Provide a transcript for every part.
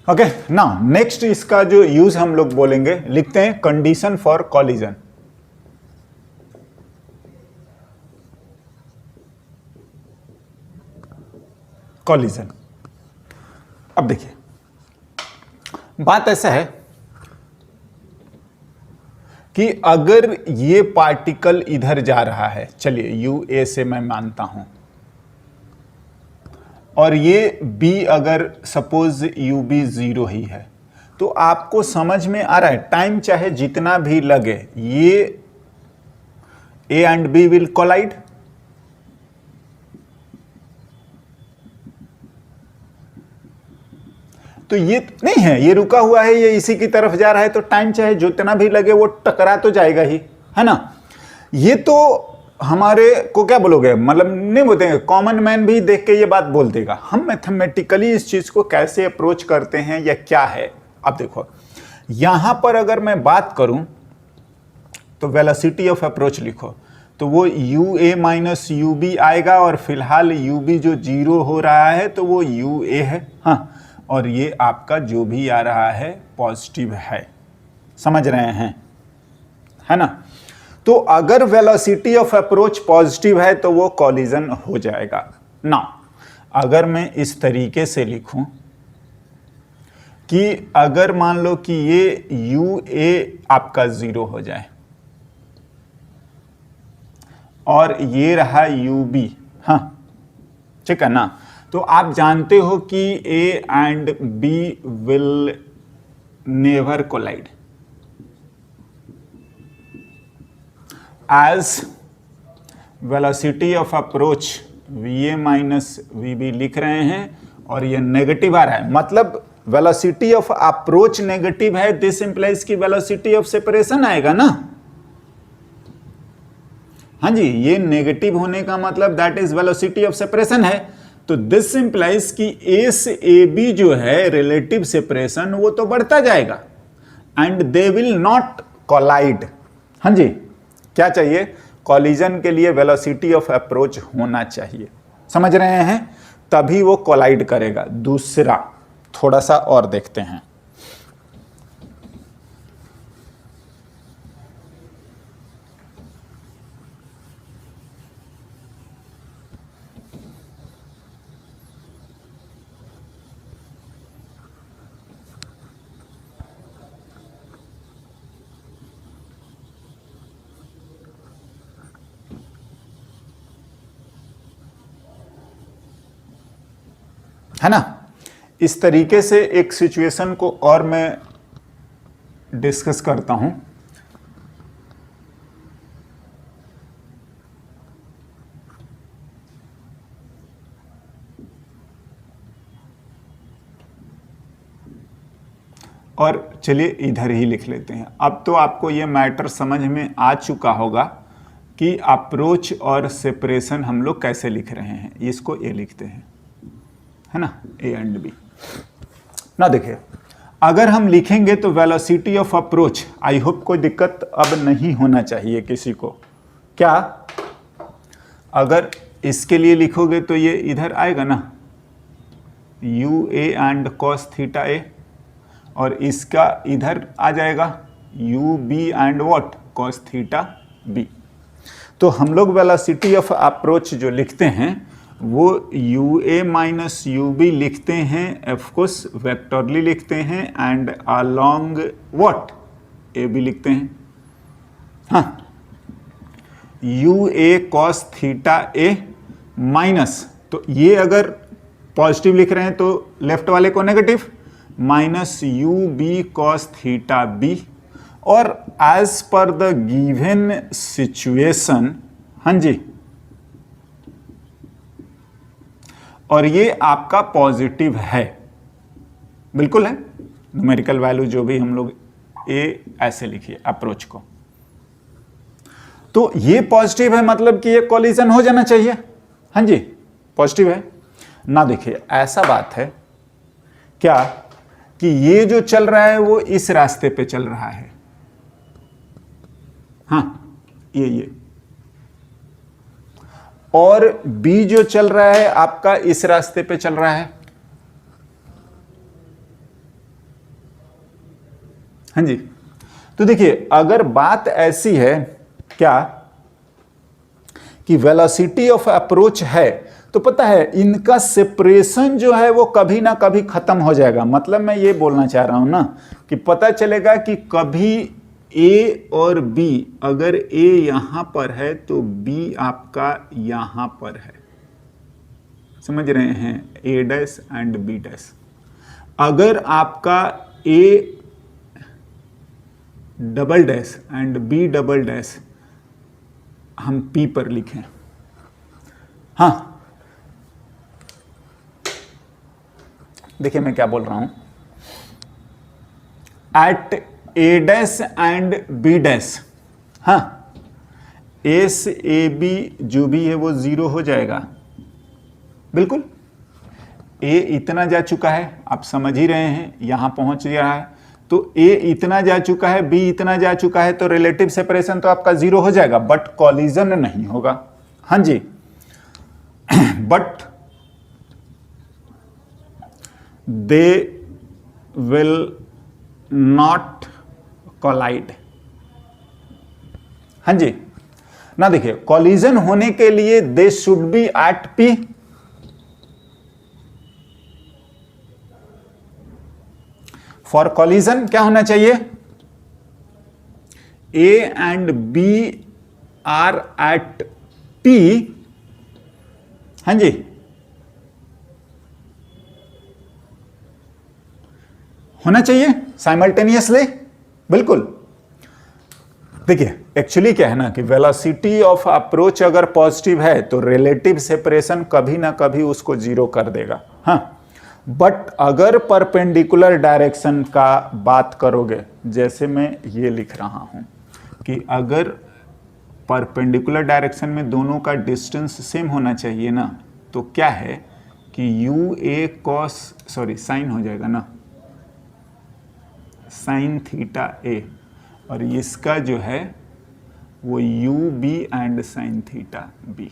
Okay, now next इसका जो use हम लोग बोलेंगे, लिखते हैं कंडीशन फॉर कॉलिजन। कॉलिजन, अब देखिए बात ऐसा है कि अगर ये पार्टिकल इधर जा रहा है, चलिए यू ए से मैं मानता हूं, और ये बी अगर सपोज यू बी 0 ही है, तो आपको समझ में आ रहा है टाइम चाहे जितना भी लगे, ये A and B will collide. तो ये नहीं है, ये रुका हुआ है, ये इसी की तरफ जा रहा है, तो टाइम चाहे जितना भी लगे वो टकरा तो जाएगा ही, है ना। ये तो हमारे को क्या बोलोगे, मतलब नहीं बोलते हैं, कॉमन मैन भी देख के ये बात बोल देगा। हम मैथमेटिकली इस चीज को कैसे अप्रोच करते हैं या क्या है, अब देखो यहां पर अगर मैं बात करूं तो वेलोसिटी ऑफ अप्रोच लिखो, तो वो u A minus u B आएगा, और फिलहाल यू बी जो 0 हो रहा है तो वो यू ए है, हाँ, और ये आपका जो भी आ रहा है पॉजिटिव है, समझ रहे हैं, है ना। तो अगर वेलोसिटी ऑफ अप्रोच पॉजिटिव है तो वो कॉलिजन हो जाएगा ना। अगर मैं इस तरीके से लिखूं कि अगर मान लो कि ये यू ए आपका 0 हो जाए और ये रहा यू बी, हाँ ठीक है ना, तो आप जानते हो कि A and B will never collide, as velocity of approach va माइनस vb लिख रहे हैं, और ये नेगेटिव आ रहा है, मतलब वेलोसिटी ऑफ अप्रोच नेगेटिव है, दिस इंप्लाइज की वेलोसिटी ऑफ सेपरेशन आएगा ना। हाँ जी, ये नेगेटिव होने का मतलब that is velocity of separation है, तो दिस इंप्लाइज की ए से ए बी जो है रिलेटिव सेपरेशन वो तो बढ़ता जाएगा, and they will not collide. हाँ जी, क्या चाहिए, कॉलिजन के लिए वेलोसिटी ऑफ अप्रोच होना चाहिए, समझ रहे हैं, तभी वो कोलाइड करेगा। दूसरा थोड़ा सा और देखते हैं, है ना। इस तरीके से एक सिचुएशन को और मैं डिस्कस करता हूं। और चलिए इधर ही लिख लेते हैं। अब तो आपको ये मैटर समझ में आ चुका होगा कि अप्रोच और सेपरेशन हम लोग कैसे लिख रहे हैं। इसको ए लिखते हैं, है ना, ए एंड बी ना। देखिए अगर हम लिखेंगे तो velocity of approach, I hope कोई दिक्कत अब नहीं होना चाहिए किसी को। क्या अगर इसके लिए लिखोगे तो ये इधर आएगा ना, u A and cos theta A, और इसका इधर आ जाएगा u B and what cos theta B. तो हम लोग वेलोसिटी ऑफ अप्रोच जो लिखते हैं वो u A minus u B लिखते हैं, ऑफकोर्स वेक्टरली लिखते हैं, and along what A B लिखते हैं, हाँ, u A cos theta A minus, तो ये अगर पॉजिटिव लिख रहे हैं तो लेफ्ट वाले को negative, minus u B cos theta B, और as per the given situation, हाँ जी, और ये आपका पॉजिटिव है, बिल्कुल है, न्यूमेरिकल वैल्यू जो भी हम लोग ए ऐसे लिखिए अप्रोच को, तो ये पॉजिटिव है, मतलब कि ये कॉलिजन हो जाना चाहिए, हाँ जी पॉजिटिव है ना। देखिए ऐसा बात है क्या कि ये जो चल रहा है वो इस रास्ते पे चल रहा है, हाँ ये, और बी जो चल रहा है आपका इस रास्ते पे चल रहा है, हाँ जी, तो देखिए अगर बात ऐसी है क्या कि वेलोसिटी ऑफ अप्रोच है, तो पता है इनका सेपरेशन जो है वो कभी ना कभी खत्म हो जाएगा। मतलब मैं ये बोलना चाह रहा हूं ना कि पता चलेगा कि कभी ए और बी, अगर ए यहां पर है तो बी आपका यहां पर है, समझ रहे हैं, A dash and B dash. अगर आपका A double dash and B double dash हम पी पर लिखें, हाँ देखिए मैं क्या बोल रहा हूं, at A dash and B dash, हाँ एस ए बी जो भी है वो 0 हो जाएगा, बिल्कुल। ए इतना जा चुका है, आप समझ ही रहे हैं, यहां पहुंच गया है, तो ए इतना जा चुका है, बी इतना जा चुका है, तो रिलेटिव सेपरेशन तो आपका 0 हो जाएगा, बट कॉलिजन नहीं होगा। हाँ जी, but they will not collide. हाँ जी ना, देखिए कॉलिजन होने के लिए they should be at P, for collision क्या होना चाहिए, A and B are at P, हाँ जी, होना चाहिए साइमल्टेनियसली, बिल्कुल। देखिए एक्चुअली क्या है ना कि वेलोसिटी ऑफ अप्रोच अगर पॉजिटिव है तो रिलेटिव सेपरेशन कभी ना कभी उसको 0 कर देगा, हाँ। बट अगर परपेंडिकुलर डायरेक्शन का बात करोगे, जैसे मैं ये लिख रहा हूं कि अगर परपेंडिकुलर डायरेक्शन में दोनों का डिस्टेंस सेम होना चाहिए ना, तो क्या है कि you A cos, sorry sine हो जाएगा ना, साइन थीटा ए, और इसका जो है वो u B and sine theta B.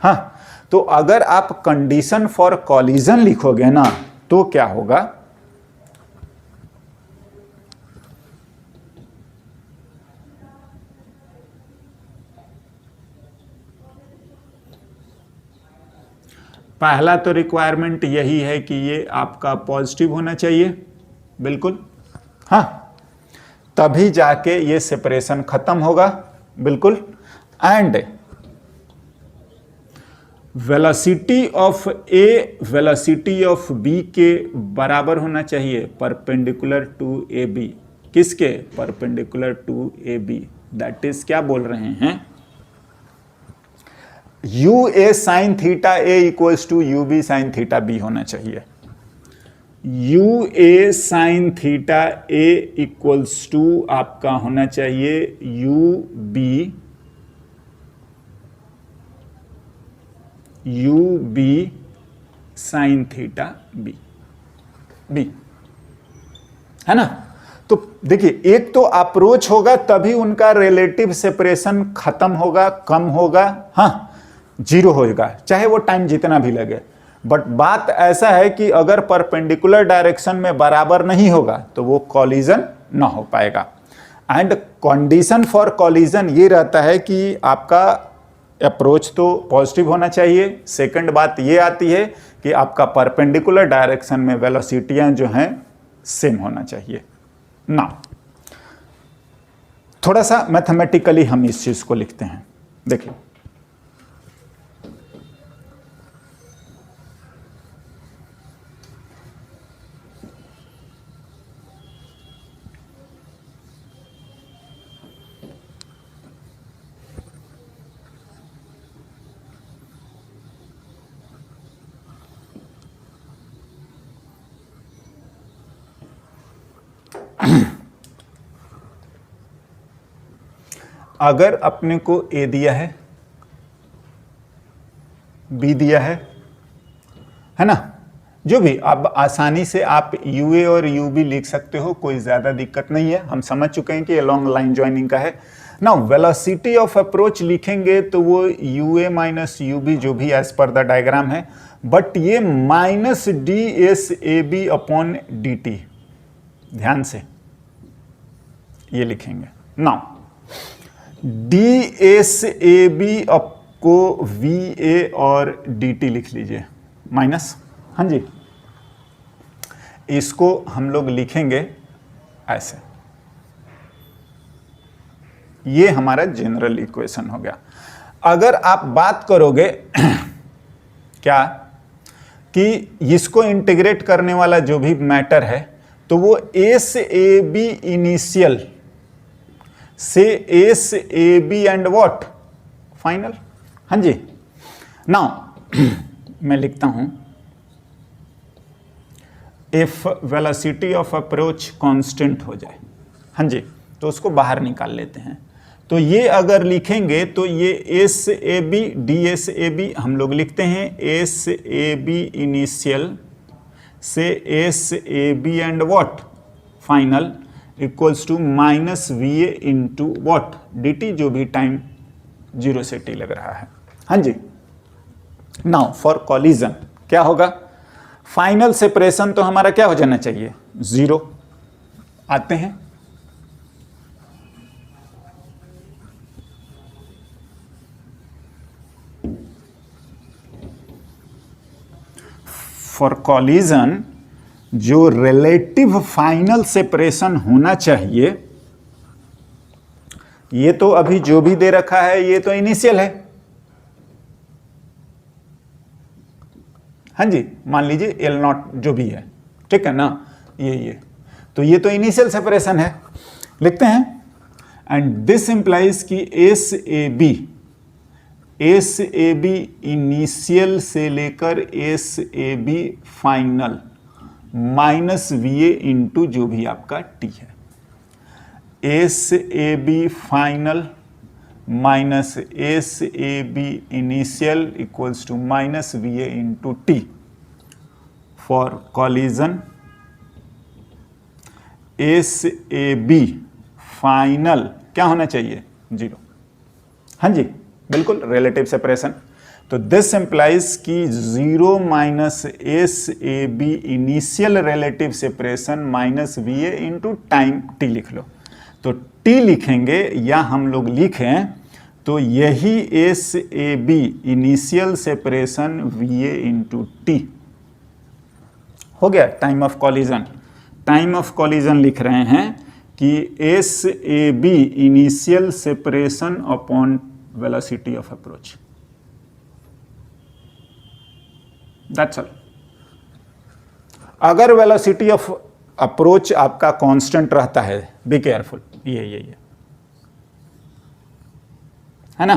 हाँ, तो अगर आप कंडीशन फॉर कॉलिजन लिखोगे ना तो क्या होगा, पहला तो रिक्वायरमेंट यही है कि ये आपका पॉजिटिव होना चाहिए, बिल्कुल, हाँ, तभी जाके ये सेपरेशन खत्म होगा, बिल्कुल। And velocity of A velocity of B के बराबर होना चाहिए, परपेंडिकुलर टू ए बी, किसके, perpendicular to A B, that is क्या बोल रहे हैं, u A sine theta A equals to u B sine theta B होना चाहिए। U A sine theta A equals to आपका होना चाहिए u B sine theta B, है ना। तो देखिए एक तो अप्रोच होगा तभी उनका रिलेटिव सेपरेशन खत्म होगा, कम होगा, हाँ 0 होगा, चाहे वो टाइम जितना भी लगे। बट बात ऐसा है कि अगर परपेंडिकुलर डायरेक्शन में बराबर नहीं होगा तो वो कॉलिजन ना हो पाएगा। एंड कंडीशन फॉर कॉलिजन ये रहता है कि आपका अप्रोच तो पॉजिटिव होना चाहिए। सेकंड बात ये आती है कि आपका परपेंडिकुलर डायरेक्शन में वेलोसिटियां जो हैं सेम होना चाहिए ना। थोड़ा सा मैथमेटिकली हम इस चीज को लिखते हैं, देखिए अगर अपने को ए दिया है, बी दिया है ना, जो भी, अब आसानी से आप यू ए और यू बी लिख सकते हो, कोई ज्यादा दिक्कत नहीं है। हम समझ चुके हैं कि ये लॉन्ग लाइन ज्वाइनिंग का है ना। वेलोसिटी ऑफ अप्रोच लिखेंगे तो वो u A minus u B जो भी एज पर द डायग्राम है, बट ये minus D S A B upon D T, ध्यान से ये लिखेंगे। नाउ DSAB को VA और DT लिख लीजिए माइनस, हाँ जी, इसको हम लोग लिखेंगे ऐसे। ये हमारा जनरल इक्वेशन हो गया। अगर आप बात करोगे क्या कि इसको इंटीग्रेट करने वाला जो भी मैटर है, तो वो SAB इनिशियल से SAB एंड व्हाट फाइनल, हाँ जी। नाउ मैं लिखता हूं if velocity of approach constant हो जाए, हाँ जी, तो उसको बाहर निकाल लेते हैं। तो ये अगर लिखेंगे तो ये SAB DSAB हम लोग लिखते हैं SAB इनिशियल से SAB and what final equals to minus VA into what DT, जो भी टाइम 0 से T लग रहा है, हाँ जी। नाउ फॉर कॉलिजन क्या होगा, फाइनल सेपरेशन तो हमारा क्या हो जाना चाहिए, 0। आते हैं फॉर कॉलिजन, जो रिलेटिव फाइनल सेपरेशन होना चाहिए, ये तो अभी जो भी दे रखा है ये तो इनिशियल है, हाँ जी, मान लीजिए L0 जो भी है, ठीक है ना, ये तो ये तो इनिशियल सेपरेशन है, लिखते हैं। एंड दिस इंप्लाइज कि SAB इनिशियल से लेकर SAB final minus VA into जो भी आपका T है, SAB final minus SAB initial equals to minus VA into T। For collision SAB final क्या होना चाहिए, 0, हाँ जी, बिल्कुल रिलेटिव सेपरेशन। तो दिस इंप्लाइज कि 0 minus SAB initial relative separation minus VA into time T लिख लो। तो T लिखेंगे या हम लोग लिखें तो यही SAB initial separation VA into T हो गया time of collision. Time of collision लिख रहे हैं कि SAB initial separation upon velocity of approach, that's all. अगर वेलोसिटी ऑफ अप्रोच आपका कांस्टेंट रहता है, बी केयरफुल, ये है ना,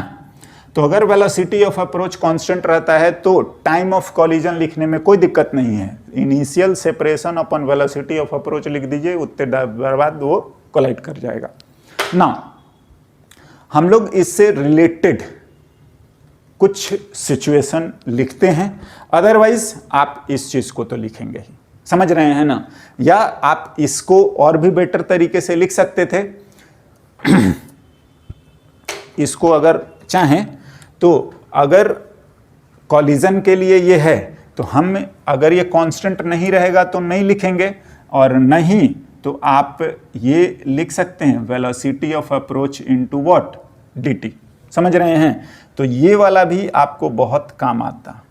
तो अगर वेलोसिटी ऑफ अप्रोच कांस्टेंट रहता है तो टाइम ऑफ कॉलिजन लिखने में कोई दिक्कत नहीं है। Initial separation upon velocity of approach लिख दीजिए, उतने देर बाद वो कोलाइड कर जाएगा ना। हम लोग इससे रिलेटेड कुछ सिचुएशन लिखते हैं, अदरवाइज आप इस चीज को तो लिखेंगे ही, समझ रहे हैं ना। या आप इसको और भी बेटर तरीके से लिख सकते थे इसको अगर चाहें तो, अगर कॉलिजन के लिए ये है तो हम अगर ये कांस्टेंट नहीं रहेगा तो नहीं लिखेंगे, और नहीं तो आप ये लिख सकते हैं velocity of approach into what dt, समझ रहे हैं। तो ये वाला भी आपको बहुत काम आता।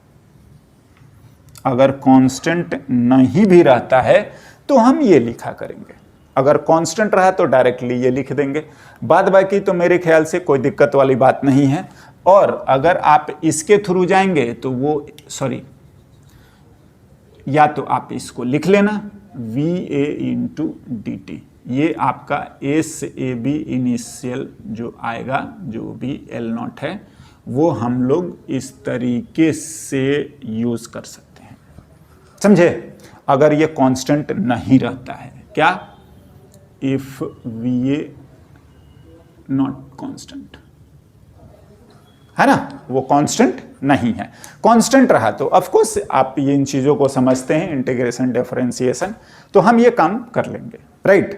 अगर कांस्टेंट नहीं भी रहता है तो हम ये लिखा करेंगे, अगर कांस्टेंट रहा तो डायरेक्टली ये लिख देंगे। बाद बाकी तो मेरे ख्याल से कोई दिक्कत वाली बात नहीं है। और अगर आप इसके थ्रू जाएंगे तो वो या तो आप इसको लिख लेना VA इंटू dt, ये आपका SAB इनिशियल जो आएगा, जो भी L0 है, वो हम लोग इस तरीके से यूज कर सकते हैं, समझे। अगर ये कांस्टेंट नहीं रहता है, क्या, इफ VA नॉट कांस्टेंट, है ना, वो कांस्टेंट नहीं है। कांस्टेंट रहा तो ऑफ कोर्स आप ये इन चीजों को समझते हैं, इंटीग्रेशन डिफरेंशिएशन, तो हम ये काम कर लेंगे, राइट।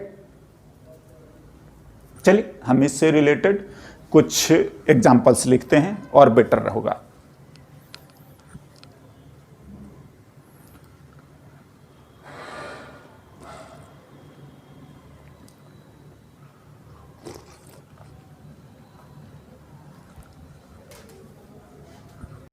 चलिए हम इससे रिलेटेड कुछ एग्जांपल्स लिखते हैं और बेटर होगा।